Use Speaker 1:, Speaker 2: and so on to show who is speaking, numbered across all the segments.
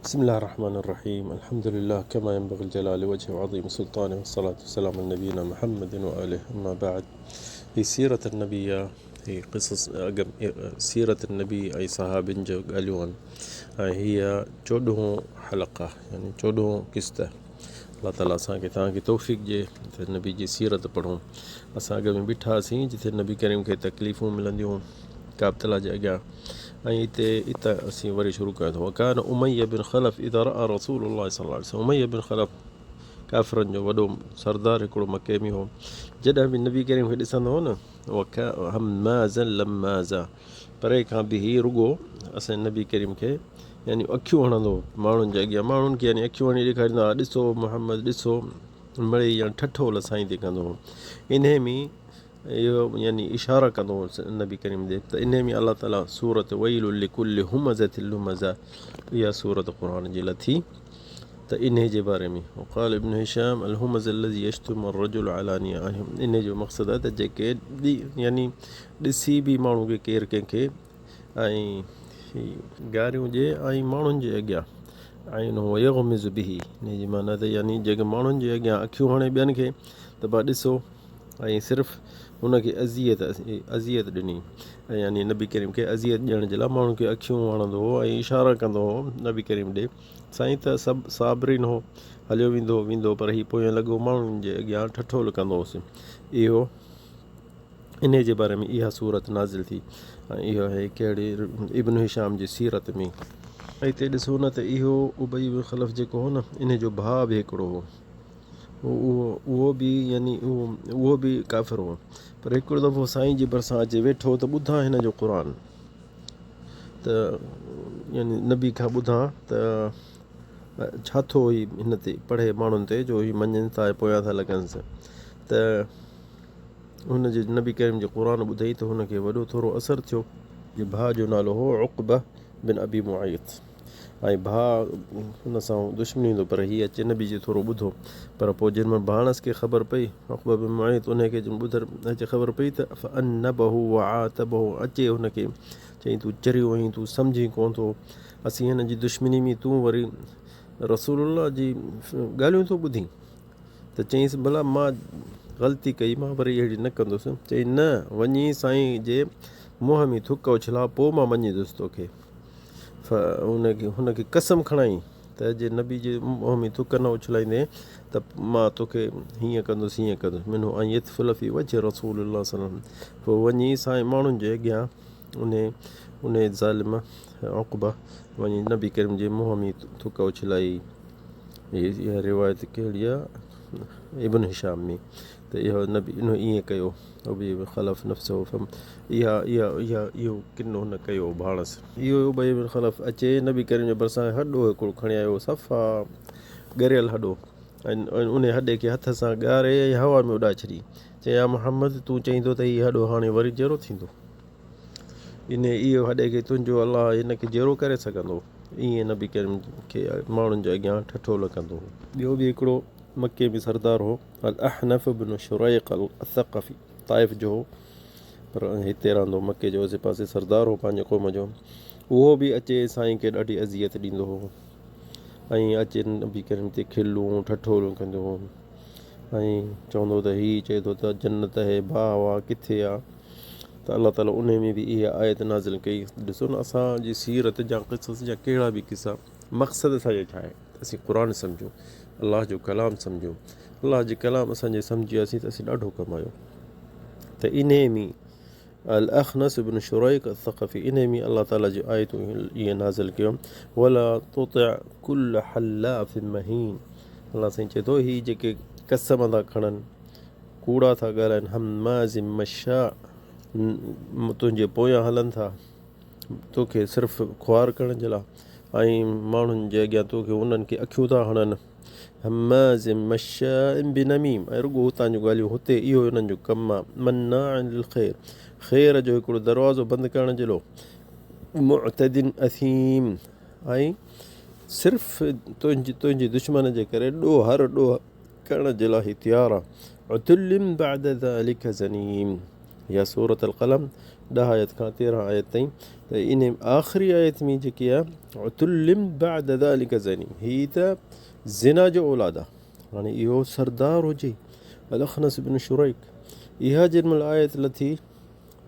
Speaker 1: بسم الله الرحمن الرحيم. الحمد لله كما ينبغي الجلال وجهه وعظيم سلطانه والصلاة والسلام على نبينا محمد وآله. أما بعد، هي سيرة النبي، هي قصص سيرة النبي أي صحابين جو قالون هي جوده حلقة، يعني جوده قصة. اللہ تعالیٰ असांखे तव्हांखे तौफ़ीक़ ॾिए त नबी जी सीरत पढ़ूं। असां अॻ में ॿिठासीं जिथे नबी करीम खे तकलीफ़ूं मिलंदियूं काबतला जे अॻियां, ऐं हिते असीं वरी शुरू कयो अथऊं। वकान उमय्या बिन ख़लफ़ इज़ा रआ रसूलुल्लाह सल्लल्लाहु अलैहि वसल्लम। उमय्या बिन ख़लफ़ काफ़िरनि जो वॾो सरदार हिकिड़ो मके में हो। जॾहिं बि नबी करीम खे ॾिसंदो हो न, हम्माज़न लम्माज़ा, परे खां बि ही रुॻो असांजे नबी करीम खे यानी अखियूं हणंदो माण्हुनि जे अॻियां, माण्हुनि खे यानी अखियूं हणी ॾेखारींदो आहे, ॾिसो मुहम्मद ॾिसो, मिड़ई या ठठो लसाईं ते कंदो हो। इन में इहो यानी इशारा कंदो हो नबी करीम ॾे। त इन में अलाह ताला सूरत वैलुल लिकुल्लि हुमज़तिल लुमज़ा, इहा सूरत क़ुरान जी लथी। त इन जे बारे में क़ाल इब्न हिशाम अल हुमज़ अल्लज़ी यश्तुमु अर्रजुलु अलानिया, इन जो मक़सदु आहे त जेके यानी ॾिसी बि माण्हू खे केरु कंहिंखे ऐं गारियूं ॾिए ऐं माण्हुनि जे अॻियां ऐं यग़मिज़ बिही, इन जी माना त यानी जेके माण्हुनि जे अॻियां अखियूं हणे ॿियनि खे त भाउ ॾिसो, ऐं सिर्फ़ु हुनखे अज़ियत ॾिनी, यानी नबी करीम खे अज़ियत ॾियण जे लाइ माण्हुनि खे अखियूं हणंदो हो ऐं इशारा कंदो हो नबी करीम ॾे। साईं त सभु साबरीन हो, हलियो वेंदो पर हीउ पोइ लॻो माण्हुनि जे अॻियां ठठोल कंदो हुउसि। इहो इन जे बारे में इहा सूरत नाज़िल थी, ऐं इहो आहे कहिड़ी इब्न हिशाम जी सीरत में। ऐं हिते ॾिसो न त इहो उबई बिन ख़लफ़ जेको हो न, इन जो भाउ बि हिकिड़ो हो, उहो बि यानी उहो बि काफ़िर हो। पर हिकिड़ो दफ़ो साईं जे भरिसां अचे वेठो त ॿुधां हिन जो क़ुर, त यानी नबी खां ॿुधां त छा थो ही हिन ते पढ़े माण्हुनि ते, जो ही मञनि था पोयां था लॻनि। त हुनजे नबी करीम जो क़ुर ॿुधई त हुनखे वॾो थोरो असरु थियो। जे भाउ जो नालो हो उक़बा बिन अबी मुआयत, ऐं भाउ हुन सां दुश्मनी हूंदो, पर हीअ अचे नबी जो थोरो ॿुधो। पर पोइ जिन महिल भाणस खे ख़बर पई, उक़बा बिन मुआयत, उनखे अचे ख़बर पई त फ़अन्नबहु वआतबहु, अचे हुनखे चई तूं चरियो आहीं, तूं सम्झी कोन थो, असीं हिन जी दुश्मनी में तूं वरी रसूलुल्लाह जी ॻाल्हियूं थो ॿुधी। त चईंसि भला मां ग़लती कई, मां वरी अहिड़ी न कंदुसि। चई न, वञी साईं जे मुंहं में थुक उछला, पोइ मां मञींदुसि तोखे। हुनखे कसम खणाई त जे नबी जे मुंहं में थुक न उछलाईंदे त मां तोखे हीअं कंदुसि हीअं कंदुसि। मिनो ऐं यतफ़ुलफ़ी वजह रसूलुल्लाह सल्लल्लाहु अलैहि वसल्लम, पोइ वञी साईं माण्हुनि जे अॻियां उन ज़ालिम उक़बा वञी नबी करीम जे मुंहं में थुक उछलाई। इहा रिवायत कहिड़ी आहे, इब्न हिशाम में। त इहो नबी ईअं कयो, उबई बिन ख़लफ़ नफ़्सहु फम, इहो किनो हुन कयो भाणस। इहो उबई बिन ख़लफ़ अचे नबी करीम जे भरिसां हॾो हिकिड़ो खणी आयो, सफ़ा ॻरियल हॾो, ऐं उन हॾे खे हथ सां ॻारे ऐं हवा में उॾाए छॾी। चई या मुहम्मद, तूं चईंदो त हीउ हॾो हाणे वरी जहिड़ो थींदो, इहो हॾे खे तुंहिंजो अलाह हिनखे जहिड़ो करे सघंदो। ईअं नबी करीम खे माण्हुनि जे अॻियां ठठोल कंदो हो। ॿियो बि हिकिड़ो मके में सरदार हो, अल अहनफ़ बिन शुरैक़ अल सक़फ़ी, ताइफ़ जो हो, पर हिते रहंदो मके जो आसे पासे, सरदार हो पंहिंजे क़ौम जो। उहो बि अचे साईं खे ॾाढी अज़ियत ॾींदो हो, ऐं अचे नबी करीम ते खिलूं ठठोलूं कंदो हो, ऐं चवंदो त हीअ चए थो त जन्नत है भाउ आहे किथे आहे। त अलाह ताला उन में बि इहा आयत नाज़िल कई। ॾिसो न, असांजी सीरत जा क़िसस जा कहिड़ा बि क़िसा, मक़सदु असांजो छा आहे, असीं क़ुर सम्झूं, अलाह जो कलाम सम्झूं। अलाह जो कलाम असांजे सम्झी वियासीं त असीं ॾाढो कमायो। त इन में अल अख़नस बिन शुरैक़ सक़फ़ी, इन में अलाह ताला जी आयतूं इहे नाज़िल कयो। वला तुतिअ कुल्ल हल्लाफ़िन महीन, अलाह साईं चए थो हीअ जेके कसम था खणनि, कूड़ा था ॻाल्हाइनि, हम्माज़िम मशा, तुंहिंजे पोयां हलनि था तोखे सिर्फ़ु ख़्वार करण जे लाइ, ऐं माण्हुनि जे अॻियां तोखे उन्हनि खे अखियूं था हणनि। हम्माज़िम मशाइन बिनमीम, ऐं रुॻो हुतां जूं ॻाल्हियूं हुते, इहो उन्हनि जो कमु आहे। मन्नाअन लिल ख़ैर, ख़ैर जो हिकिड़ो दरवाज़ो बंदि करण जे लाइ। मुअतदिन असीम, ऐं सिर्फ़ु तुंहिंजे दुश्मन जे करे हर ॾोह करण जे लाइ तयारु आहे। उतुल्लिम बअद ज़ालिका ज़नीम, या सूरत अल क़लम 10 आयत खां 13 आयत ताईं। त इन आख़िरी आयत में जेकी आहे उतुल्लिम बअद ज़ालिक ज़नीम, हीअ त ज़िना जो औलाद आहे। हाणे इहो सरदार हुजे अल-अख़नस बिन शुरैक, इहा जेॾीमहिल आयत लथी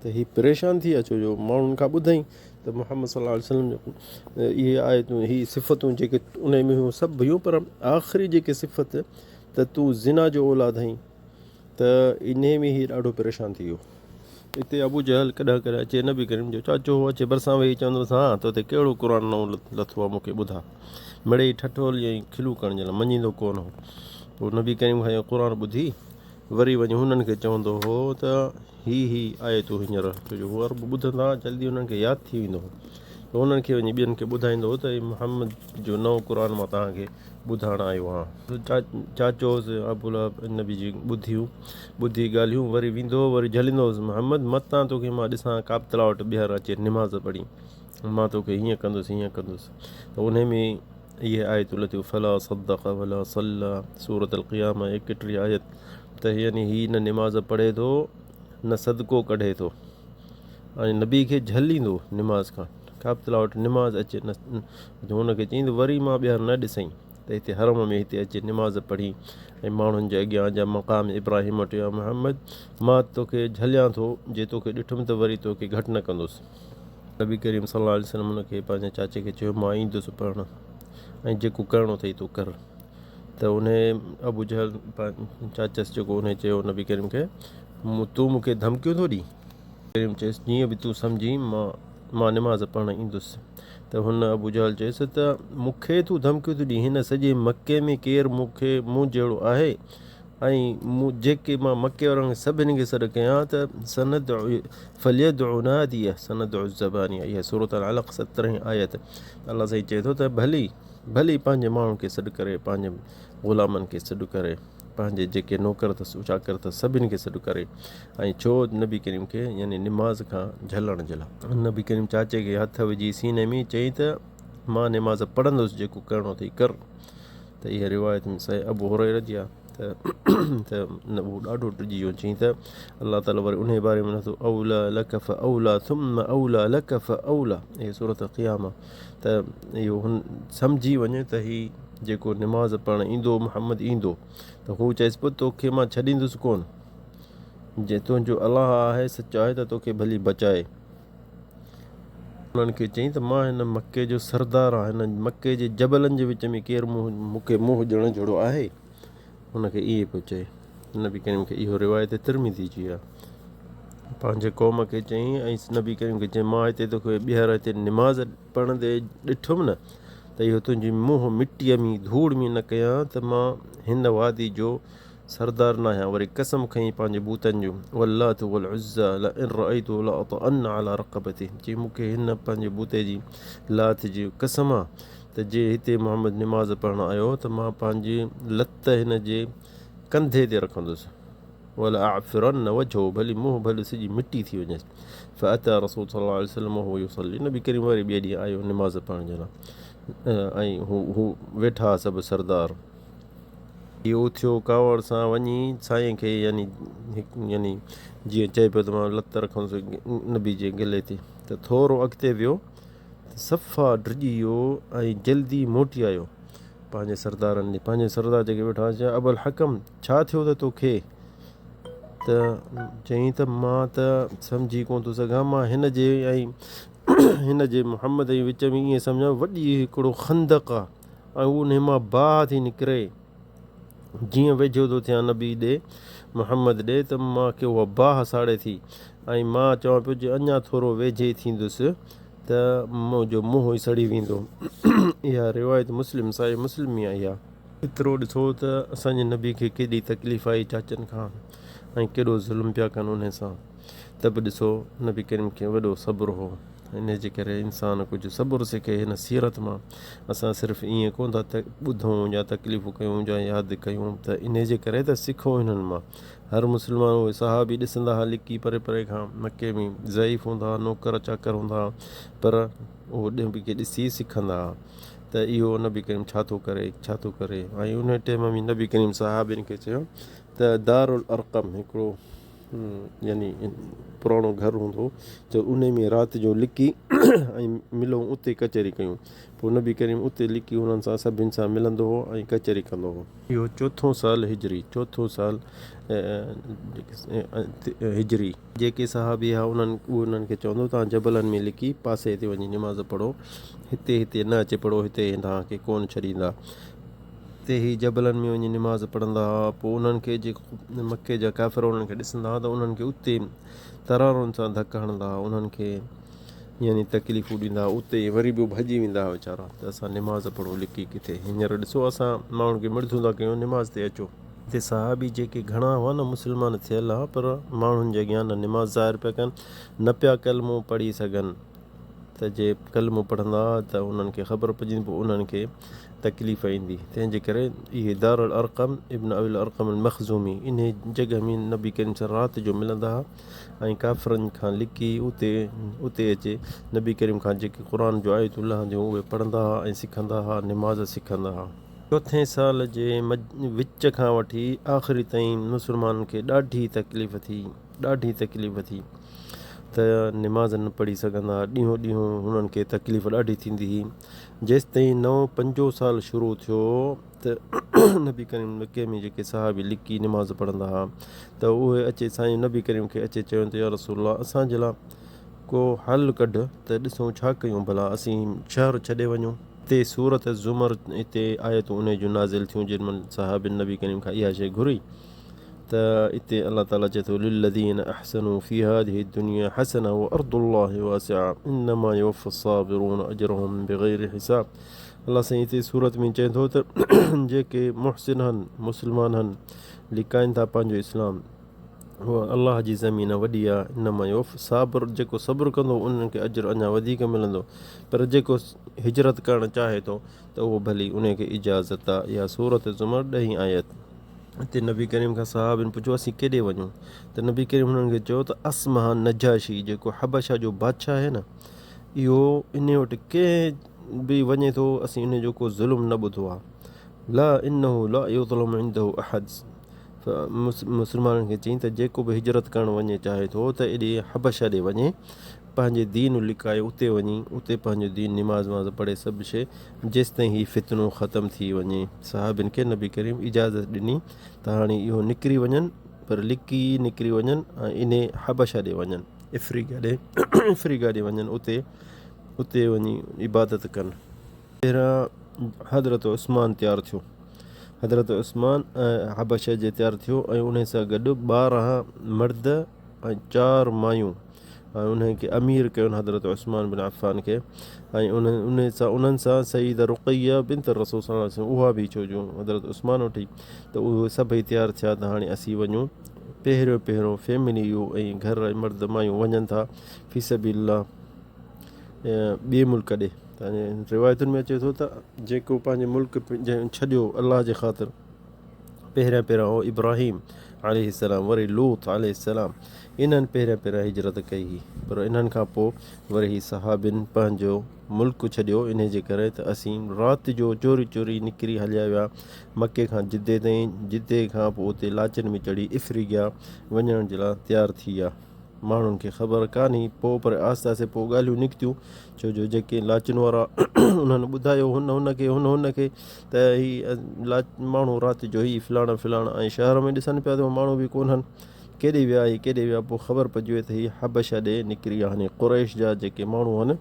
Speaker 1: त हीअ परेशान थी विया, छो जो माण्हुनि खां ॿुधईं त मुहम्मद सल्लल्लाहु अलैहि वसल्लम इहे आयतूं हीअ सिफ़तूं जेके उन में हुयूं सभु हुयूं, पर आख़िरी जेके सिफ़त त तूं ज़िना जो औलाद आहीं, त इन में हीअ ॾाढो परेशान थी वियो। हिते अबू जहल कॾहिं कॾहिं अचे नबी करीम जो चाचो अचे भरिसां वेही चवंदुसि हा त हुते कहिड़ो क़ुर नओं लथो आहे मूंखे ॿुधा, मिड़ेई ठठोल या खिलू करण जे लाइ मञींदो कोन हो। पोइ नबी करीम खां क़ुर ॿुधी वरी वञी हुननि खे चवंदो हो त ही आयतूं हींअर, छो जो हू अरब ॿुधंदा जल्दी हुननि खे यादि थी वेंदो हो, त हुननि खे वञी ॿियनि खे ॿुधाईंदो हो त मुहम्मद जो नओं क़ुर मां तव्हांखे ॿुधाइण आयो आहियां। चाचोसि अबू लहब नबी जी ॿुधी ॻाल्हियूं वरी वेंदो वरी झलींदो हुउसि, मुहम्मद मतां तोखे मां ॾिसां का बि तलावट ॿीहर अचे निमाज़ पढ़ी, मां तोखे हीअं कंदुसि हीअं कंदुसि। त उन में इहे आयतूं लथियूं फला सद्दक़ वला सल्ला सूरत अल क़ियामा 31 आयत, त यानी हीअ न निमाज़ पढ़े थो न सदको कढे थो, ऐं नबी खे झलींदो निमाज़ खां, का बि तलावट निमाज़ अचे न, हुनखे चईंदो वरी मां ॿीहर न ॾिसईं त हिते हरम में हिते अचे निमाज़ पढ़ी ऐं माण्हुनि जे अॻियां जा मक़ाम इब्राहिम वटि, या मुहम्मद मां तोखे झलियां थो, जे तोखे ॾिठुमि त वरी तोखे घटि न कंदुसि। नबी करीम सल्लल्लाहु अलैहि वसल्लम हुनखे पंहिंजे चाचे खे चयो मां ईंदुसि पढ़णु, ऐं जेको करिणो अथई तूं कर। त उन अबू जहल चाचस जेको उन चयो नबी करीम खे तूं मूंखे धमकियूं थो ॾी, करीम चयसि जीअं बि तूं सम्झी मां निमाज़ पढ़णु ईंदुसि। त हुन अबू जहल चयसि त मूंखे तूं धमकियूं थो ॾी, हिन सॼे मके में केरु मूं जहिड़ो आहे, ऐं जेके मां मके वारनि सभिनी खे सॾु कयां त सनद फलियदउ नादिया सनदउ ज़बानिया, इहा सूरत अल अलक़ 17 आयत। अलाह साईं चए थो त भली पंहिंजे माण्हुनि खे सॾु करे, पंहिंजे ग़ुलामनि खे सॾु करे, पंहिंजे जेके नौकर अथसि चाकर अथसि सभिनी खे सॾु करे, ऐं छो नबी करीम खे यानी निमाज़ खां झलण जे लाइ। नबी करीम चाचे खे हथ विझी सीने में चई त मां निमाज़ पढ़ंदुसि, जेको करिणो अथई कर। त इहा रिवायत में सही अबू हुरैरा जी आहे। त उहो ॾाढो टिजी वियो, चई त अलाह ताला वरी उन बारे में नथो औला लक फऔला थुम्म औला लक फऔला, इहा सूरत क़ियामा। त इहो हुन सम्झी वञे त हीउ जेको निमाज़ पढ़णु ईंदो मुहम्मद ईंदो, त हू चएसि पोइ तोखे मां छॾींदुसि कोन, जे तुंहिंजो अलाह आहे सचो आहे त तोखे भली बचाए। उन्हनि खे चई त मां हिन मके जो सरदार आहियां, हिन मके जे जबलनि जे विच में केरु मूंखे मुंहुं ॾियण जहिड़ो आहे, हुनखे ईअं पियो चए। नबी करीम खे इहो रिवायत तिरमिज़ी जी आहे। पंहिंजे क़ौम खे चई ऐं नबी करीम खे चई मां हिते तोखे ॿीहर हिते निमाज़ पढ़ंदे ॾिठुमि न त इहो तुंहिंजी मुंहुं मिटीअ में धूड़ में न कयां त मां हिन वादी जो सरदार न आहियां। वरी कसम खईं पंहिंजे बूतनि जूं, वल्लात वल उज़्ज़ा लइन रअयतु लअतअन अला रक़बती, चई मूंखे हिन पंहिंजे बूते जी लात जी कसम आहे त जे हिते मुहम्मद निमाज़ पढ़णु आयो त मां पंहिंजी लत हिन जे कंधे ते रखंदुसि, वला आफ़िरन वजो, भली मुंहुं भली सॼी मिटी थी वञेसि। फ़अता रसूल सल्लल्लाहु अलैहि वसल्लम वहुव युसल्ली, नबी करीम वरी ॿिए ॾींहुं आयो निमाज़ पढ़ण जे लाइ, ऐं हू वेठा सभु सरदार। इहो थियो कावड़ सां वञी साईं खे यानी जीअं चए पियो त मां लत रखंदुसि नबी जे गिले ते, त थोरो अॻिते वियो त सफ़ा डिॼी वियो ऐं जल्दी मोटी आयो पंहिंजे सरदारनि ॾे। पंहिंजे सरदार जेके वेठा चयो अबुल हकम छा थियो त तोखे, त चई त मां त सम्झी कोन थो सघां, मां हिन जे ऐं हिन जे मुहम्मद जे विच में ईअं सम्झां वॾी हिकिड़ो खंदक आहे, ऐं उन मां बाहि थी निकिरे, जीअं वेझो थो थियां नबी ॾे मुहम्मद ॾे त मूंखे उहा बाहि साड़े थी, ऐं मां चवां पियो जे अञा थोरो वेझे थींदुसि त मुंहिंजो मुंहुं ई सड़ी वेंदो। इहा रिवायत मुस्लिम साईं मुस्लिम में आई आहे। एतिरो ॾिसो त असांजे नबी खे केॾी तकलीफ़ आई चाचनि खां, ऐं केॾो ज़ुल्म पिया कनि उन सां, त बि ॾिसो नबी करीम खे वॾो सब्र हो। इन जे करे इंसानु कुझु सब्र सिखे हिन सीरत मां। असां सिर्फ़ु ईअं कोन था ॿुधूं या तकलीफ़ूं कयूं या यादि कयूं, त इन जे करे त सिखूं हिननि मां। हर मुस्लमान उहे सहाबी ॾिसंदा हुआ लिकी परे परे खां, मके में ज़ईफ़ हूंदा हुआ, नौकर चाकर हूंदा हुआ, पर उहो नबी खे ॾिसी सिखंदा हुआ त इहो नबी करीम छा थो करे। ऐं उन टाइम में नबी करीम सहाबियुनि खे चयो त दारुल अरक़म हिकिड़ो यानी पुराणो घरु हूंदो त उन में राति जो लिकी ऐं मिलूं उते कचहरी कयूं। पोइ नबी करीम उते लिकी उन्हनि सां सभिनि सां मिलंदो हो ऐं कचहरी कंदो हो। इहो चोथों साल हिजरी, चोथों साल हिजरी। जेके सहाबी हुआ उन्हनि खे चवंदो तव्हां जबलनि में लिकी पासे ते वञी निमाज़ पढ़ो, हिते न अचे पढ़ो, हिते तव्हांखे कोन छॾींदा। हिते ई जबलनि में वञी निमाज़ पढ़ंदा हुआ। पोइ उन्हनि खे जेको मके जा काफ़िर उन्हनि खे ॾिसंदा हुआ त उन्हनि खे उते तरारुनि सां धक हणंदा हुआ, उन्हनि खे यानी तकलीफ़ूं ॾींदा हुआ। उते वरी बि भॼी वेंदा हुआ वीचारा त असां निमाज़ पढ़ो लिकी किथे। हींअर ॾिसो असां माण्हुनि खे मिड़ियूं था कयूं निमाज़ ते अचो। हिते सहाबी जेके घणा हुआ न मुस्लमान थियल हुआ, पर माण्हुनि जे अॻियां न निमाज़ ज़ाहिर पिया कनि, न पिया कलमो पढ़ी सघनि। त जे कलमो पढ़ंदा त उन्हनि खे ख़बर पइजी पोइ उन्हनि खे तकलीफ़ ईंदी। तंहिंजे करे इहे दारुल अरक़म इब्न अबिल अरक़म मख़ज़ूमी इन जॻह में नबी करीम सां राति जो मिलंदा हुआ ऐं काफ़िरनि खां लिकी उते अचे नबी करीम खां जेके क़ुर जो आयतूं लहंदियूं उहे पढ़ंदा हुआ ऐं सिखंदा हुआ, निमाज़ सिखंदा हुआ। चोथें साल जे विच खां वठी आख़िरी ताईं मुस्लमाननि खे ॾाढी तकलीफ़ थी त निमाज़ न पढ़ी सघंदा। ॾींहों हुननि खे तकलीफ़ ॾाढी थींदी हुई। जेसि ताईं नओं 5 साल शुरू थियो त नबी करीम मके में जेके सहाबी लिकी निमाज़ पढ़ंदा हुआ त उहे अचे साईं नबी करीम खे अचे चवनि त या रसूल अल्लाह असांजे लाइ को हल कढ त ॾिसूं छा कयूं भला, असीं शहर छॾे वञूं। हिते सूरत ज़ुमर हिते आयतूं उन जूं नाज़िल थियूं जिन महिल सहाबिन नबी करीम खां इहा शइ घुरी त हिते अलाह ताला चए थो लिल्लज़ीन अहसनू फी हादिही दुनिया हसना व अर्दुल्लाहि वासिआ इन्नमा युवफ़्फ़ा साबिरून अजरहुम बिग़ैरि हिसाब। अलाह साईं हिते सूरत में चए थो त जेके मुहसिन आहिनि, मुस्लमान आहिनि, लिकाइनि था पंहिंजो इस्लाम, उहा अलाह जी ज़मीन वॾी आहे। इन्नमा युवफ़्फ़ा साबिर जेको सब्र कंदो उन्हनि खे अजर अञा वधीक मिलंदो। पर जेको हिजरत करणु चाहे थो त उहो भली उनखे इजाज़त आहे। इहा सूरत ज़ुमर 10 आयत। हिते नबी करीम खां सहाबिन पुछो असीं केॾे वञूं त नबी करीम हुननि खे चयो त असमहा नजाशी जेको हबशा जो बादशाह आहे न, इहो इन वटि कंहिं बि वञे थो असीं इन जो को ज़ुल्म न ॿुधो आहे। ला इन्नहु ला युज़लमु इंदहु अहद। मुस्लमाननि खे चई त जेको बि हिजरत करणु वञे चाहे थो त एॾे हबशा ॾे वञे, पंहिंजे दीन लिकाए उते वञी उते पंहिंजो दीन निमाज़ पढ़े सभु शइ जेसि ताईं हीउ फितनो ख़तमु थी वञे। सहाबिन खे नबी करीम इजाज़त ॾिनी त हाणे इहो निकिरी वञनि, पर लिकी निकिरी वञनि ऐं इन हबशा ॾे वञनि, अफ्रीका ॾे वञनि, उते वञी इबादत कनि। पहिरां हज़रत उस्मान तयारु थियो, हज़रत उस्मान हबशा जे तयारु थियो ऐं उन सां गॾु 12 मर्द ऐं 4 मायूं ऐं उनखे अमीर कयो हज़रत उस्मान बिन अफ़ान खे। ऐं उन्हनि सां सईद रुक़ैया बिन्त रसूल सल्लल्लाहु अलैहि वसल्लम उहा बि छो जो हज़रत उस्मान वठी त उहे सभई तयारु थिया त हाणे असीं वञूं। पहिरियों फैमिलियूं ऐं घर मर्द मायूं वञनि था फी सबीलिल्लाह ॿिए मुल्क ॾे। त रिवायतुनि में अचे थो त जेको पंहिंजे मुल्क छॾियो अलाह जे ख़ातिर, पहिरियां हो इब्राहिम अलैहिस्सलाम, वरी लूत अलैहिस्सलाम, इन्हनि पहिरियां हिजरत कई हुई। पर इन्हनि खां पोइ वरी ही सहाबिन पंहिंजो मुल्क छॾियो इन जे करे त असीं राति जो चोरी निकिरी हलिया विया मके खां जिद्दे ताईं। जिद्दे खां पोइ उते लाचन में चढ़ी इफ्रीगिया वञण जे लाइ तयारु थी विया। माण्हुनि खे ख़बर कान्हे पोइ, पर आहिस्ते आहिस्ते पोइ ॻाल्हियूं निकितियूं, छो जो जेके लाचिन वारा उन्हनि ॿुधायो हुनखे त ही माण्हू राति जो ई फलाणा ऐं शहर में ॾिसनि पिया त माण्हू बि कोन्हनि, केॾे विया। पोइ ख़बर पइजी वई त ही हबशा ॾे निकिरी विया। हाणे क़ुरैश जा जेके माण्हू आहिनि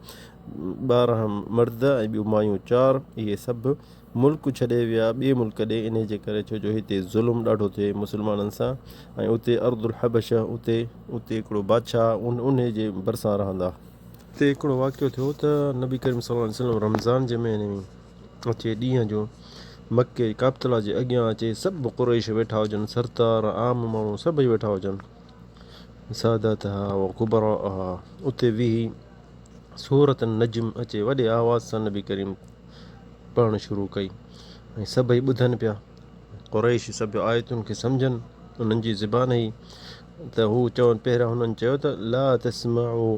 Speaker 1: 12 मर्द ऐं ॿियूं मायूं 4, इहे सभु मुल्क छॾे विया ॿिए मुल्क ॾे इन जे करे, छो जो हिते ज़ुल्म ॾाढो थिए मुस्लमाननि सां। ऐं उते अर्दुल हबशा उते हिकिड़ो बादशाह उन जे भरिसां रहंदा। हिते हिकिड़ो वाक़ियो थियो त नबी करीम सल्लल्लाहु अलैहि वसल्लम रमज़ान जे महीने में अचे ॾींहं जो मके काबतुल्ला जे अॻियां अचे, सभु क़ुरैश वेठा हुजनि, सरदार आम माण्हू सभई वेठा हुजनि, सादात व कुबरा। उते वेही सूरत नजम अचे वॾे आवाज़ सां नबी करीम पढ़णु शुरू कई ऐं सभई ॿुधनि पिया। क़ुरैश सभु आयतुनि खे सम्झनि, उन्हनि जी ज़बान ई त हू चवनि। पहिरियां हुननि चयो त ला तस्मऊ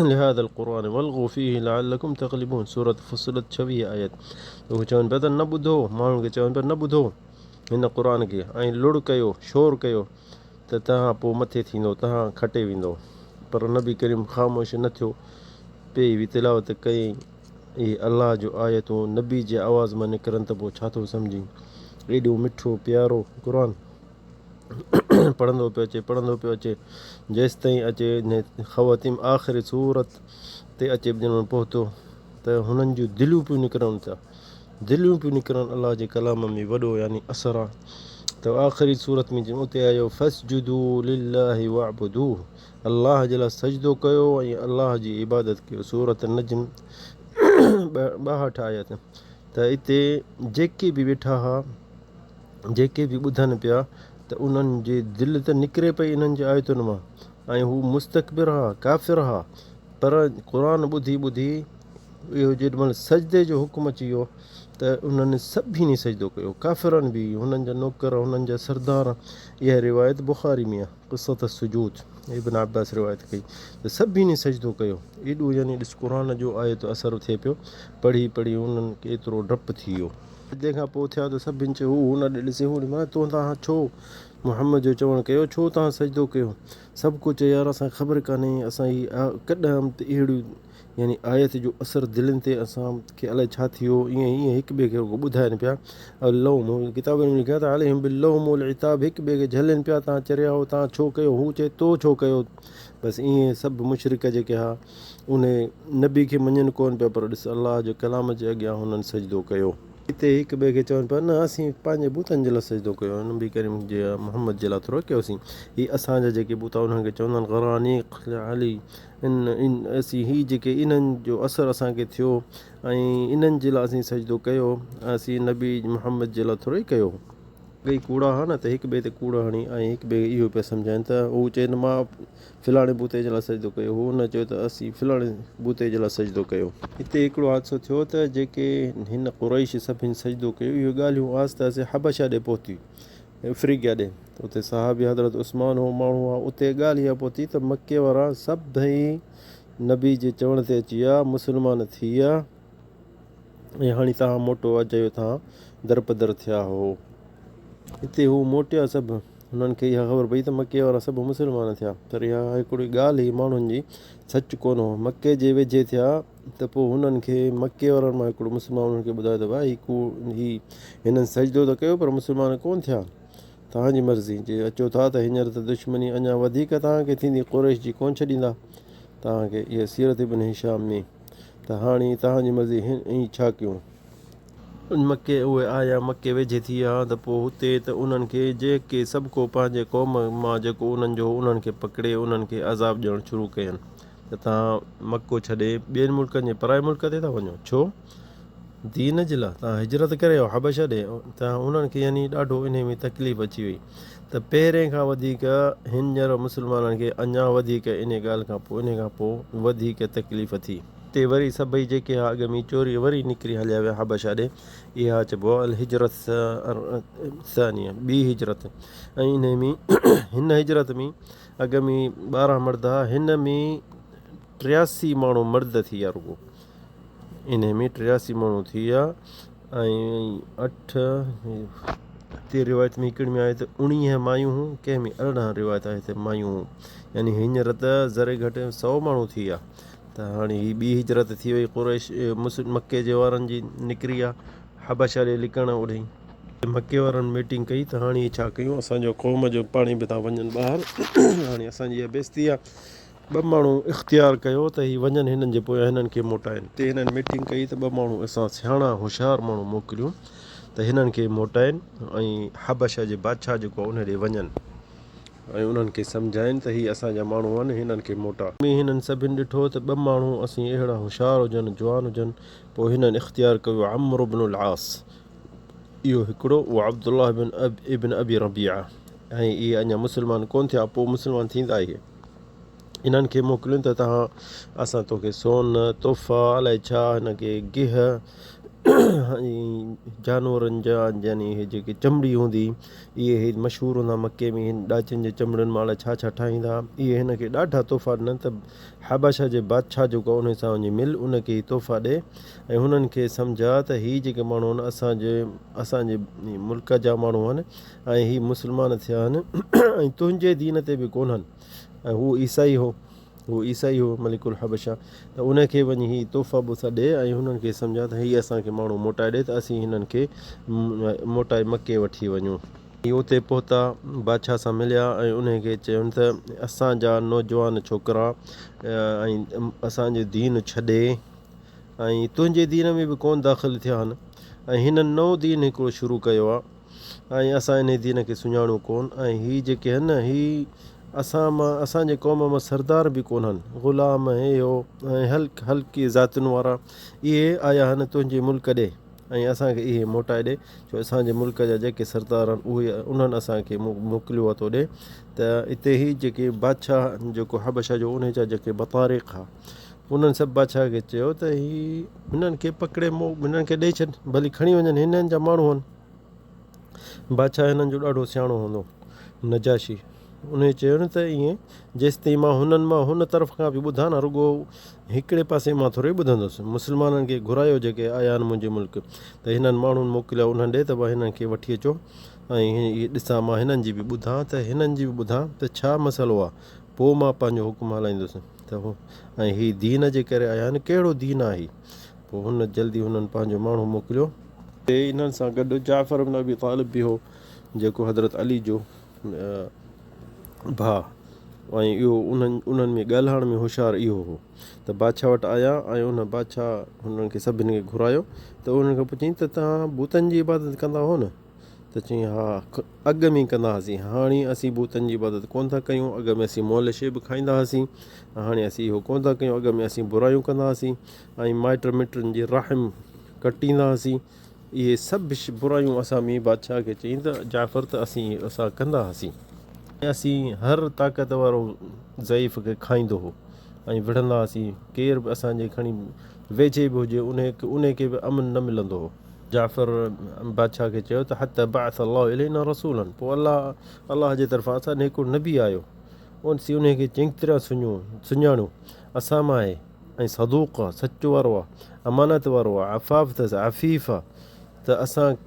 Speaker 1: लिहाज़ल क़ुरान वल्ग़ू फ़ीहि लअल्लकुम तग़लिबून, सूरत फुस्सिलत 26 आयत। हू चवनि पिया त न ॿुधो, माण्हुनि खे चवनि पिया न ॿुधो हिन क़ुर खे ऐं लुड़ कयो, शोर कयो त त तव्हां पोइ मथे थींदो, तव्हां खटे वेंदो। पर नबी करीम ख़ामोश न थियो, पे बि तिलावत कयईं। इहे अलाह जो आयतूं नबी जे आवाज़ मां निकिरनि त पोइ छा थो सम्झी। एॾो मिठो प्यारो क़ुर पढ़ंदो पियो अचे जेसि ताईं अचे ख़वातीम आख़िरी सूरत ते अचे ॼण पहुतो त हुननि जूं दिलियूं पियूं निकिरनि अलाह जे कलाम में वॾो यानी असरु आहे। त आख़िरी सूरत में उते आयो फस्जुदू लिल्लाहि वअबुदू, अलाह जे लाइ सजदो कयो ऐं अलाह जी इबादत कयो। सूरत नजम 62 आयत। त हिते जेके बि वेठा हुआ, जेके बि ॿुधनि पिया त उन्हनि जे दिलि त निकिरे पई इन्हनि जे आयतुनि मां, ऐं हू मुस्तकबिर हुआ, काफ़िर हुआ, पर क़ुर ॿुधी इहो जेॾीमहिल सजदे जो हुकुम अची वियो त उन्हनि सभिनी सजदो कयो, काफ़िरनि बि, हुननि जा नौकर, हुननि जा सरदार। इहा रिवायत बुख़ारी में आहे, क़िसत सुजूद इब्न अब्बास रिवायत कई त सभिनी सजदो कयो। एॾो यानी ॾिस क़ुर जो आयत असरु थिए पियो, पढ़ी उन्हनि खे एतिरो डपु थी वियो। तंहिंखां पोइ थिया त सभिनी चयो, हू हुन ॾे ॾिसे, हू मां तव्हां छो मुहम्मद जो चवणु कयो, छो तव्हां सजदो कयो? सभु कुझु यार असांखे ख़बर कान्हे, असां कॾहिं अहिड़ियूं यानी आयत जो असरु दिलनि ते असांखे अलाए छा थियो। ईअं हिक ॿिए खे ॿुधाइनि पिया, लहम किताबनि में लिखियो आहे त अलैहिम बिल्लहम वल इताब, हिक ॿिए खे झलनि पिया, तव्हां चरिया हो, तव्हां छो कयो? हू चए तो छो कयो? बसि ईअं सभु मुशरिक जेके हुआ उन नबी खे मञनि कोन पिया, पर ॾिस अलाह जे कलाम जे अॻियां हुननि सजदो कयो। हिते हिक ॿिए खे चवनि पिया, न असीं पंहिंजे बूतनि जे लाइ सजदो कयो, नबी करीम जे मुहम्मद जे लाइ थोरो कयोसीं। हीअ असांजा जेके बूता उन्हनि खे चवंदा आहिनि ग़रानीक़ अली, असीं हीअ जेके इन्हनि जो असरु असांखे थियो ऐं इन्हनि जे लाइ असीं सजदो कयो, असीं नबी मुहम्मद जे लाइ थोरो ई कयो। ॿई कूड़ा हुआ न, त हिक ॿिए ते कूड़ हणी ऐं हिक ॿिए इहो पिया सम्झाइनि त हू चए न मां फिलाणे बूते जे लाइ सजदो कयो, हू न चयो त असीं फिलाणे बूते जे लाइ सजदो कयो। हिते हिकिड़ो हादसो थियो त जेके हिन क़ुरैश सभिनि सजदो कयो, इहो ॻाल्हियूं आहिस्ते आहिस्ते हबशा ॾे पहुती, अफ्रीका ॾे। उते साहबी हज़रत उस्मान हो माण्हू आहे, उते ॻाल्हि इहा पहुती त मके वारा सभई नबी जे चवण ते अची विया, मुस्लमान थी विया ऐं हाणे तव्हां मोटो अचो, तव्हां दरपदर थिया हो। हिते हू मोटिया सभु, हुननि खे इहा ख़बर पई त मके वारा सभु मुस्लमान थिया, पर इहा हिकिड़ी ॻाल्हि हुई माण्हुनि जी, सच कोन हो। मके जे वेझे थिया त पोइ हुननि खे मके वारनि मां हिकिड़ो मुस्लमान हुननि खे ॿुधायो त भाई हिननि सजदो त कयो पर मुस्लमान कोन थिया, तव्हांजी मर्ज़ी, जे अचो था त हींअर त दुश्मनी अञा वधीक तव्हांखे थींदी, क़ुरैश जी कोन छॾींदा तव्हांखे। इहा सीरत इब्न हिशाम में, त हाणे तव्हांजी मर्ज़ी, हीअं छा कयूं? मके उहे आया, मके वेझे थी विया त पोइ हुते त उन्हनि खे जेके सभु को पंहिंजे क़ौम मां जेको उन्हनि जो उन्हनि खे पकिड़े, उन्हनि खे अज़ाब ॾियणु शुरू कयनि त तव्हां मको छॾे ॿियनि मुल्कनि जे पराए मुल्क ते था वञो, छो? दीन जे लाइ तव्हां हिजरत करे आयो हबशा ॾे, त उन्हनि खे यानी ॾाढो इन में तकलीफ़ अची वई। त पहिरें खां वधीक हींअर मुस्लमाननि खे अञा वधीक इन ॻाल्हि खां पोइ वधीक तकलीफ़ थी। हिते वरी सभई जेके अॻ में चोरी वरी निकिरी हलिया विया हबशा ॾे, इहा चइबो आहे हिजरत सानिया, ॿी हिजरत। ऐं इन में हिन हिजरत में अॻ में 12 मर्द हुआ, हिन में 83 माण्हू मर्द थी विया रुगो, इन में 83 माण्हू थी विया ऐं 8 हिते रिवायत में हिकिड़ी में आहे त 19 मायूं हूं, कंहिं में 18 रिवायत आहे हिते मायूं हूं, यानी हींअर त ज़रे घटि 100 माण्हू थी विया। त हाणे ही ॿी हिजरत थी वई, क़ुरैश मके जे वारनि जी निकिरी आहे हबशा ॾे लिकणु ओॾे। मके वारनि मीटिंग कई त हाणे छा कयूं, असांजो क़ौम जो पाणी बि था वञनि ॿाहिरि, हाणे असांजी इहा बेइज़ती आहे। 2 माण्हू इख़्तियार कयो त ही वञनि हिननि जे पोयां, हिननि खे मोटाइनि। हिते हिननि मीटिंग कई त 2 माण्हू असां सियाणा होशियारु माण्हू मोकिलियूं त हिननि खे मोटाइनि ऐं हबशा जे बादशाह जेको आहे उन ॾे वञनि ऐं उन्हनि खे सम्झाइनि त ही असांजा माण्हू आहिनि, हिननि खे मोटा। हिननि सभिनि ॾिठो त 2 माण्हू असीं अहिड़ा होशियारु हुजनि, जवान हुजनि, पोइ हिननि इख़्तियार कयो अम्र इब्न अल-आस, इहो हिकिड़ो, उहो अब्दुल्लाह इब्न अबी रबीआ, ऐं इहे अञा मुस्लमान कोन थिया, पोइ मुस्लमान थींदा। इहे इन्हनि खे मोकिलियुनि त तव्हां असां तोखे सोन तोहफ़ा अलाए छा, हिन खे गिह जानवरनि जा यानी इहे जेके चमड़ी हूंदी इहे मशहूरु हूंदा मके में हिन ॾाचियुनि जे चमड़ियुनि मां छा छा ठाहींदा इहे हिन खे ॾाढा तोहफ़ा ॾिननि त हबशा जे बादशाह जेको उन सां वञी मिल उनखे ई तोहफ़ा ॾे ऐं हुननि खे सम्झा त हीअ जेके माण्हू आहिनि असांजे मुल्क जा माण्हू आहिनि ऐं हीअ मुस्लमान थिया आहिनि ऐं तुंहिंजे दीन ते बि कोन्हनि ऐं हू ईसाई हो मलिकुल हबशा त उनखे वञी हीअ तोहफ़ा ॿोसा ॾे ऐं हुननि खे सम्झा त हीअ असांखे माण्हू मोटाए ॾे त असीं हिननि खे मोटाए मके वठी वञूं। उते पहुता बादशाह सां मिलिया ऐं उनखे चयुनि त असांजा नौजवान छोकिरा ऐं असांजो दीन छॾे ऐं तुंहिंजे दीन में बि कोन दाख़िल थिया आहिनि ऐं हिननि नओं दीन हिकिड़ो शुरू कयो आहे ऐं असां इन दीन खे सुञाणूं कोन ऐं हीअ जेके आहिनि न हीअ असांजे क़ौम मां सरदार बि कोन्हनि ग़ुलाम हे हो ऐं हल्की ज़ातियुनि वारा इहे आया आहिनि तुंहिंजे मुल्क ॾे ऐं असांखे इहे मोटाए ॾे छो असांजे मुल्क जा जेके सरदार आहिनि उहे उन्हनि असांखे मोकिलियो आहे तोॾे त हिते ई जेके बादशाह जेको हबशा जो उन जा जेके बतारिक़ आहे उन्हनि सभु बादशाह खे चयो त हिननि खे पकिड़े हिननि खे ॾेई छॾ भली खणी वञनि हिननि जा माण्हू आहिनि। बादशाह हिननि जो ॾाढो सियाणो हूंदो नजाशी उन चयो न त ईअं जेसिताईं मां हुन तरफ़ खां बि ॿुधां न रुॻो हिकिड़े पासे मां थोरी ॿुधंदुसि मुस्लमाननि खे घुरायो जेके आया आहिनि मुंहिंजे मुल्क त हिननि माण्हुनि मोकिलिया उन्हनि ॾे त भाई हिननि खे वठी अचो ऐं इहे ॾिसां मां हिननि जी बि ॿुधां त छा मसइलो आहे पोइ मां पंहिंजो हुकुम हलाईंदुसि त ऐं हीअ दीन जे करे आया आहिनि कहिड़ो दीन आहे पोइ हुन जल्दी हुननि पंहिंजो माण्हू मोकिलियो इन्हनि सां गॾु जाफ़र इब्न अबी तालिब बि हो जेको हज़रत अली जो भाउ ऐं इहो उन्हनि में ॻाल्हाइण में होशियारु इहो हो त बादशाह वटि आया ऐं उन बादशाह हुननि खे सभिनी खे घुरायो त उन्हनि खां पुछियईं त तव्हां भूतनि जी इबादत कंदा हो न त चईं हा अॻु में कंदा हुआसीं हाणे असीं भूतनि जी इबादत कोन था कयूं अॻु में असीं मुअल शइ बि खाईंदा हुआसीं हाणे असीं इहो कोन था कयूं अॻु में असीं बुरायूं कंदा हुआसीं ऐं माइट मिटनि जी रहम कटींदा हुआसीं इहे सभु बुरायूं असां में बादशाह खे चईं त जाफ़र त असां कंदा हुआसीं असीं हर ताक़त वारो ज़ईफ़ खे खाईंदो हो ऐं विढ़ंदा हुआसीं केरु बि असांजे खणी वेझे बि हुजे उन खे बि अमन न मिलंदो हो। जाफ़र बादशाह खे चयो त हत बाअस अल्लाहु इलैना रसूलन पोइ अलाह जे तरफ़ां असांखे हिकिड़ो नबी आयो उनखे चङी तरह सुञाणो असां मां आहे ऐं सदूक़ आहे सचो वारो आहे अमानत वारो आहे अफ़ाफ़ अथसि अफ़ीफ़ आहे त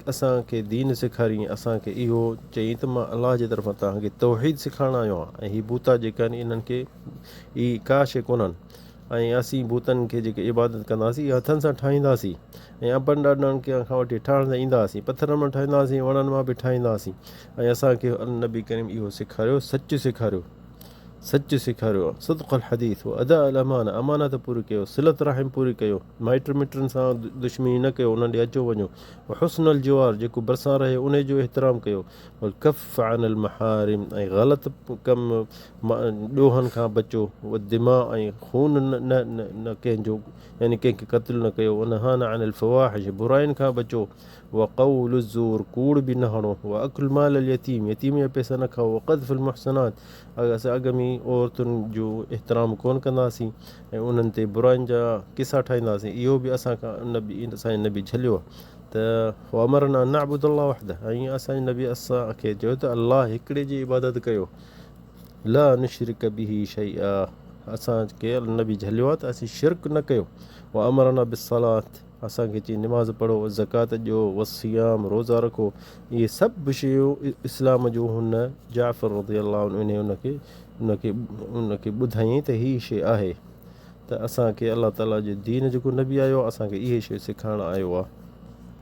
Speaker 1: असांखे दीन सेखारियईं असांखे इहो चयईं त मां अलाह जे तरफ़ां तव्हांखे तौहीद सेखारणु आयो आहियां ऐं हीअ बूता जेका आहिनि इन्हनि खे ई का शइ कोन्हनि ऐं असीं बूतनि खे जेके इबादत कंदासीं हथनि सां ठाहींदासीं ऐं अबनि ॾाॾनि खां वठी ठाहिणु ईंदा हुआसीं पथरनि मां ठाहींदा हुआसीं वणनि मां बि ठाहींदा हुआसीं ऐं असांखे नबी करीम इहो सेखारियो सच सेखारियो सदक़ल हदीस अदा अल अमान अमानत पूरी कयो सिलत रहम पूरी कयो माइट मिटनि सां दुश्मनी न कयो उन्हनि ॾे अचो वञो हुस्नुल जवार जेको भरिसां रहे उन जो एतिराम कयो कफ़ अनिल महारिम ऐं ग़लति कमु ॾोहनि खां बचो दिमा ऐं खून न कंहिंजो यानी कंहिंखे क़त्ल न कयो उन हान अनिल फ़वाहिश बुराइनि खां बचो व क़ौल ज़ूर कूड़ बि न हणो व अकुल माल यतीम जा पैसा न खाओ क़ज़फ़ुल मुहसनात असां अॻ में औरतुनि जो एतिराम कोन कंदासीं ऐं उन्हनि ते बुराइनि जा किसा ठाहींदासीं इहो बि असांखां असांजे नबी झलियो आहे त अमरना नअबुदुल्लाह वहदह ऐं असांजे नबी असांखे चयो त अलाह हिकिड़े जी इबादत कयो ला नुशरिक बिही शैआ असांखे नबी झलियो आहे त असीं शिरक न कयो व अमरना बिस्सलात असांखे चई निमाज़ पढ़ो ज़कात ॾियो वसियाम रोज़ा रखो इहे सभु शयूं इस्लाम जो हुन जाफ़र रज़ियल्लाहु अन्हु उनखे ॿुधाईं त हीअ शइ आहे त असांखे अलाह ताला जो दीन जेको नबी आयो आहे असांखे इहे शयूं सेखारणु आयो आहे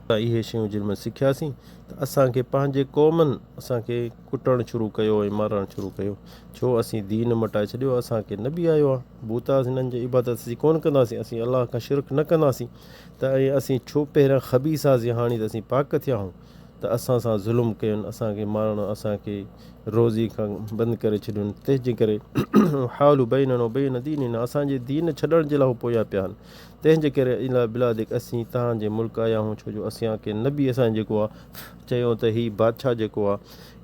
Speaker 1: त इहे शयूं जंहिंमहिल सिखियासीं त असांखे पंहिंजे क़ौमनि असांखे कुटणु शुरू कयो ऐं मारणु शुरू कयो छो असीं दीन मटाए छॾियो असांखे नबी आयो आहे बूतास हिननि जी इबादत असीं कोन कंदासीं असीं अलाह खां शिरक न कंदासीं त असीं छो पहिरियां ख़बीस हुआसीं हाणे त असीं पाक थिया आहियूं त असां सां ज़ुल्म कयुनि असांखे मारणु असांखे रोज़ी खां बंदि करे छॾियुनि तंहिंजे करे हालु बैननो बैन दीन असांजे दीन छॾण जे लाइ हू पोयां पिया आहिनि तंहिंजे करे इला बिलादिक असीं तव्हांजे मुल्क आया आहियूं छो जो असांखे नबी असांजो जेको आहे चयो त हीउ बादशाह जेको आहे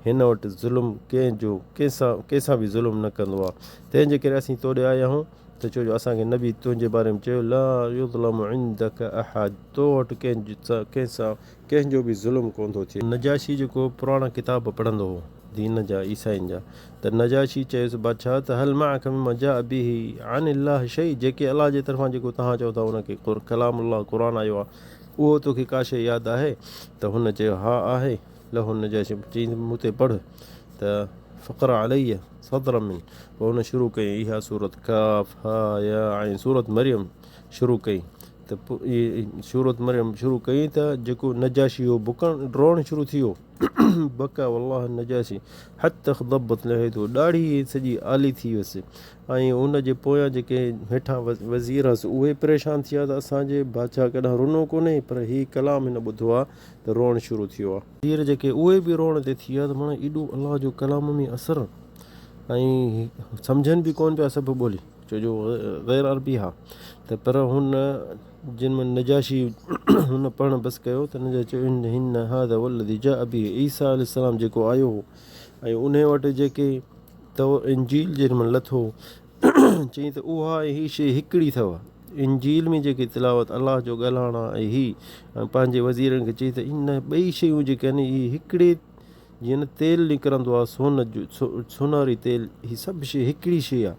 Speaker 1: हिन वटि ज़ुल्म कंहिंसां बि ज़ुल्म न कंदो आहे तंहिंजे करे असीं तोॾे आया आहियूं त छो जो असांखे नबी तुंहिंजे बारे में चयो ला युज़लमु इंदक अहद, तो वटि कंहिंजो बि ज़ुल्म कोन थो थिए। नजाशी जेको पुराणा किताब पढ़ंदो हो दीन जा ईसाइन जा, त नजाशी चयुसि बादशाह त हल माअक मिम्मा जाअ बिही अन अल्लाह शै, जेके अलाह जे तरफ़ां जेको तव्हां चओ था उनखे कलामुल्लाह क़ुरान आयो आहे, उहो तोखे का शइ यादि आहे? त हुन चयो हा आहे। लहो नजाशी चई मूं ते पढ़ त फ़क़्र अलैया सदर में, पोइ हुन शुरू कई इहा सूरत काफ़ हा या ऐं सूरत मरियम शुरू कई। त पोइ इहे सूरत मरियम शुरू कई त जेको नजाशी हो बुकण रोअणु शुरू थी वियो बका वल्लाह नजाशी हथ ख़दबत लहे थो, ॾाढी सॼी आली थी वियसि। ऐं उनजे पोयां जेके हेठां वज़ीर हुअसि उहे परेशान थी विया त असांजे बादशाह कॾहिं रुनो कोन्हे, पर हीउ कलाम हिन ॿुधो आहे त रोअणु शुरू थी वियो आहे। वज़ीर जेके उहे बि रोअण ते थी विया त माना एॾो अलाह जो कलाम में असरु, ऐं सम्झनि बि कोन पिया सभु ॿोली, छो जो ग़ैर अरबी हा। त पर हुन जिन में नजाशी हुन पढ़णु बसि कयो त नजाशी चयो हिन हादा वल्लज़ी जाअ बिही, ईसा अलैहिस्सलाम जेको आयो हो ऐं उन वटि जेके इंजील जेॾी महिल लथो चई त उहा ही शइ हिकिड़ी अथव। इंजील में जेकी तिलावत अलाह जो ॻाल्हाइणु आहे ऐं ही पंहिंजे वज़ीरनि खे चई त इन ॿई शयूं जेके आहिनि इहे हिकिड़े, जीअं न तेल निकिरंदो आहे सोन जो सोनारी तेल, हीअ सभु शइ हिकिड़ी शइ आहे।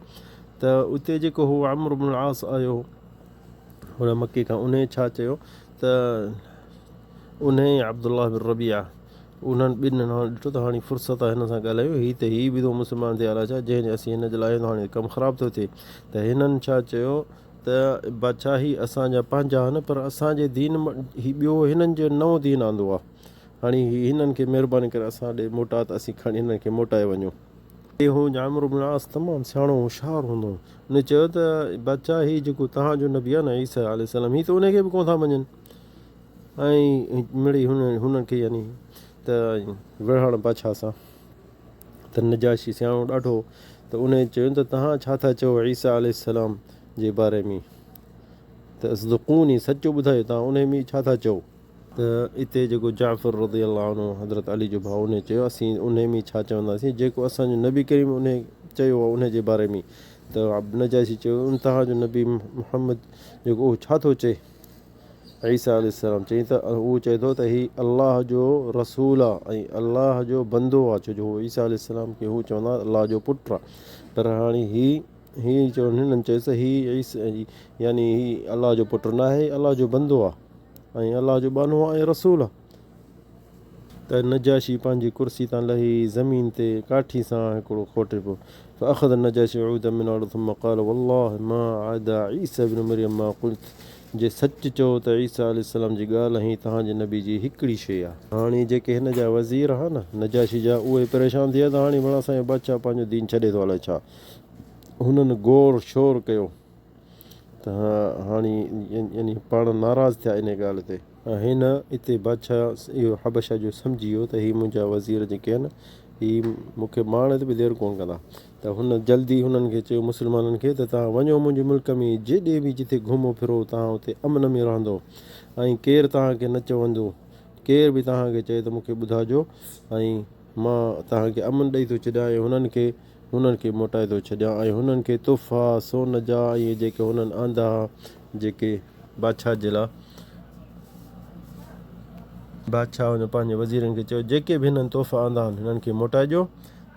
Speaker 1: त उते जेको हो अम्र इब्न आस आयो हुन मके खां, उन छा चयो त उन अब्दुल्लाह बिन रबिया, उन्हनि ॿिन्हिनि हाणे ॾिठो त हाणे फ़ुर्सत आहे हिन सां ॻाल्हायूं, हीअ त हीअ बि थो मुस्लमान थिए अलाए छा, जंहिं असीं हिन जे लाइ हाणे कमु ख़राबु थो थिए। त हिननि छा चयो त बादशाही असांजा पंहिंजा आहिनि, पर असांजे दीन ही ॿियो हिननि जो नओं दीन आंदो आहे, हाणे हिननि खे महिरबानी करे असां ॾे मोटा त असीं खणी हिननि खे मोटाए वञूं। हू अम्र इब्न आस तमामु सियाणो होशियारु हूंदो, हुन चयो त बादशाह ही जेको तव्हांजो नबी आहे न ईसा अलैहिस्सलाम, हीअ त उनखे बि कोन था मञनि। ऐं मिड़ई हुननि खे यानी त विढ़ण बादशाह सां, त नजाशी सियाणो ॾाढो, त उन चयो त तव्हां छा था चओ ईसा अलैहिस्सलाम जे बारे में, त असदक़ूनी सचो ॿुधायो तव्हां उन में छा था चओ? त हिते जेको जाफ़र रज़ियल्लाहु अन्हु हज़रत अली जो भाउ, उन चयो असीं उन में छा चवंदासीं जेको असांजो नबी करीम उन चयो आहे उन जे बारे में। त नजाशी चयो तव्हांजो नबी मुहम्मद जेको उहो छा थो चए? ईसा अलैहिस्सलाम चई त उहो चए थो त हीउ अलाह जो रसूल आहे ऐं अलाह जो बंदो आहे, छो जो ईसा अलैहिस्सलाम खे हू चवंदा अलाह जो पुटु आहे। पर हाणे हीअ चयो हिननि चयोसि हीअ यानी हीअ अलाह जो पुटु न आहे, अलाह जो बंदो आहे ऐं अलाह जो बानो आहे ऐं रसूल आहे। त नजाशी पंहिंजी कुर्सी तां लही ज़मीन ते काठी सां हिकिड़ो खोटे पियो। फ़अख़ज़ नजाशी उदम मिन अर्द थुम्म क़ाल वल्लाहि मा अदा ईसा इब्न मरियम मा क़ुल्त, जे सच चओ त ईसा अलैहिस्सलाम जी ॻाल्हि ऐं तव्हांजे नबी जी हिकिड़ी शइ आहे। हाणे जेके हिन जा वज़ीर हुआ न नजाशी जा, उहे परेशान थी विया त हाणे भला असांजो बादशाह पंहिंजो दीन छॾे थो अलाए छा। हुननि गोर शोर कयो त हाणे यानी पाण नाराज़ थिया इन ॻाल्हि ते। हिन हिते बादशाह इहो हबशा जो सम्झी वियो त हीअ मुंहिंजा वज़ीर जेके आहिनि हीअ मूंखे मारण ते बि देरि कोन कंदा। त हुन जल्दी हुननि खे चयो मुस्लमाननि खे त तव्हां वञो मुंहिंजे मुल्क में, जेॾे बि जिते घुमो फिरो तव्हां उते अमन में रहंदो ऐं केरु तव्हांखे न चवंदो, केरु बि तव्हांखे चए त मूंखे ॿुधाइजो ऐं मां तव्हांखे अमन ॾेई थो छॾियां ऐं हुननि खे मोटाए थो छॾियां। ऐं हुननि खे तोहफ़ा सोन जा इहे जेके हुननि आंदा जेके बादशाह जे लाइ, बादशाह हुन पंहिंजे वज़ीरनि खे चयो जेके बि हिननि तोहफ़ा आंदा आहिनि हिननि खे मोटाइजो,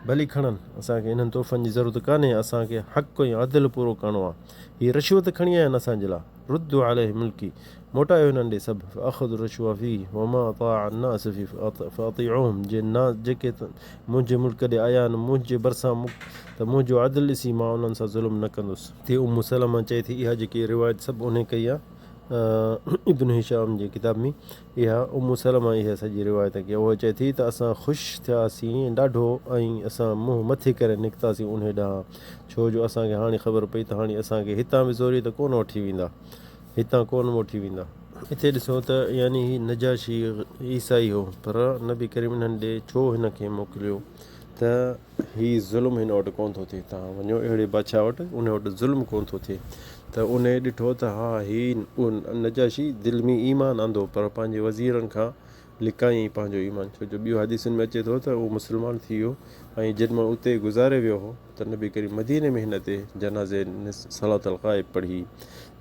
Speaker 1: भली खणनि, असांखे हिननि तोहफ़नि जी ज़रूरत कान्हे, असांखे हक़ ऐं अदिल पूरो करिणो आहे। हीअ रिश्वत खणी आया आहिनि असांजे लाइ, रुद्दु अलैहि मुल्की, मोटायो हिननि ॾे सभु। फ़अख़ज़ु रिश्वा फ़ी वमा अताअ अन्नास फ़ी फ़अतिऊहुम, जेके मुंहिंजे मुल्क ॾे आया आहिनि मुंहिंजे भरिसां त मुंहिंजो अदिल ॾिसी मां उन्हनि सां ज़ुल्म न कंदुसि। ते उम्मु सलमा चए थी, इहा जेकी रिवायत सभु उन कई आहे इब्न हिशाम जी किताब में, इहा उम्मु सलमा इहा सॼी रिवायत कई। उहा चए थी त असां ख़ुशि थियासीं ॾाढो ऐं असां मुंहुं मथे करे निकितासीं उन ॾांहुं, छो जो असांखे हाणे ख़बर पई त हाणे असांखे हितां बि ज़ोरी त कोन वठी वेंदा, हितां कोन वठी वेंदा। हिते ॾिसो त यानी ही नजाशी ईसाई हो, पर नबी करीम हिननि ॾे छो हिन खे मोकिलियो त हीउ ज़ुल्म हिन वटि कोन थो थिए, तव्हां वञो अहिड़े बादशाह वटि, उन वटि ज़ुल्म कोन थो थिए। त उन ॾिठो त हा हीउ नजाशी दिलि में ईमान आंदो पर पंहिंजे वज़ीरनि खां लिकायईं पंहिंजो ईमान, छो जो ॿियो हदीसुनि में अचे थो त उहो मुस्लमान थी वियो ऐं जेॾीमहिल उते गुज़ारे वियो हो त नबी करीम मदीने में हिन ते जनाज़े सलातुल ग़ाइब पढ़ी,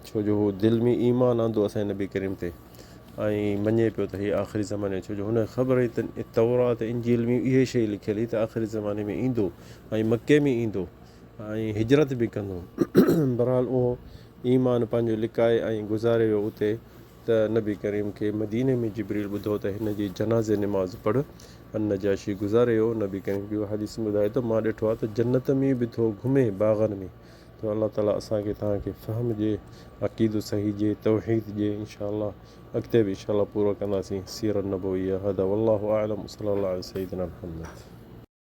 Speaker 1: छो जो हू दिलि में ईमान आंदो असांजे नबी करीम ते ऐं मञे पियो त हीउ आख़िरी ज़माने, छो जो हुनखे ख़बर हुई त तौरात इंजील में इहे शइ लिखियलु हुई त आख़िरी ज़माने में ईंदो ऐं मके में ईंदो ऐं हिजरत बि कंदो। बहरहाल उहो ईमान पंहिंजो लिकाए ऐं गुज़ारे वियो उते त नबी करीम खे मदीने में जिब्रील ॿुधो त हिन जी जनाज़े निमाज़ पढ़। नजाशी गुज़ारे वियो, नबी करीम ॿियो हदीस में ॿुधाए थो मां ॾिठो आहे त जन्नत में बि थो घुमे बाग़नि में। त अलाह ताला असांखे तव्हांखे फ़हम ॾिए, अक़ीदो सही ॾिए, तौहीद ॾिए, इंशा अल्लाह अॻिते बि इंशा अल्लाह पूरो कंदासीं सीरत नबवी। हदा वल्लाहु आलम सल्लल्लाहु अला सय्यिदिना मुहम्मद।